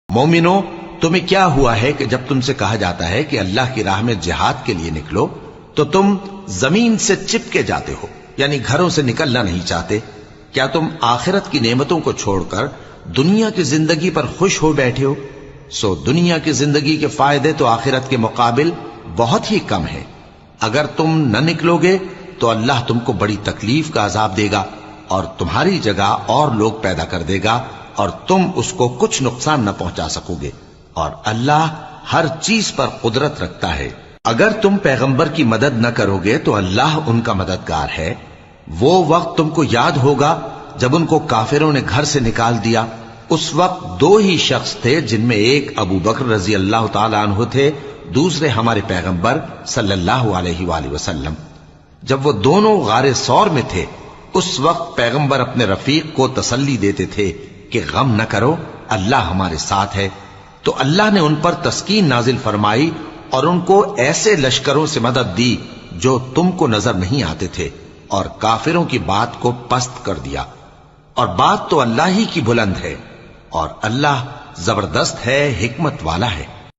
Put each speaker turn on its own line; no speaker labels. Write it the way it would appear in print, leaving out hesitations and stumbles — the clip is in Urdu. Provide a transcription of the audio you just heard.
مومنو، تمہیں کیا ہوا ہے کہ جب تم سے کہا جاتا ہے کہ اللہ کی راہ میں جہاد کے لیے نکلو تو تم زمین سے چپکے جاتے ہو، یعنی گھروں سے نکلنا نہیں چاہتے؟ کیا تم آخرت کی نعمتوں کو چھوڑ کر دنیا کی زندگی پر خوش ہو بیٹھے ہو؟ سو دنیا کی زندگی کے فائدے تو آخرت کے مقابل بہت ہی کم ہیں۔ اگر تم نہ نکلو گے تو اللہ تم کو بڑی تکلیف کا عذاب دے گا اور تمہاری جگہ اور لوگ پیدا کر دے گا اور تم اس کو کچھ نقصان نہ پہنچا سکو گے، اور اللہ ہر چیز پر قدرت رکھتا ہے۔ اگر تم پیغمبر کی مدد نہ کرو گے تو اللہ ان کا مددگار ہے۔ وہ وقت تم کو یاد ہوگا جب ان کو کافروں نے گھر سے نکال دیا۔ اس وقت دو ہی شخص تھے، جن میں ایک ابو بکر رضی اللہ تعالی عنہ تھے، دوسرے ہمارے پیغمبر صلی اللہ علیہ وآلہ وسلم۔ جب وہ دونوں غار ثور میں تھے، اس وقت پیغمبر اپنے رفیق کو تسلی دیتے تھے کہ غم نہ کرو، اللہ ہمارے ساتھ ہے۔ تو اللہ نے ان پر تسکین نازل فرمائی اور ان کو ایسے لشکروں سے مدد دی جو تم کو نظر نہیں آتے تھے، اور کافروں کی بات کو پست کر دیا۔ اور بات تو اللہ ہی کی بلند ہے، اور اللہ زبردست ہے، حکمت والا ہے۔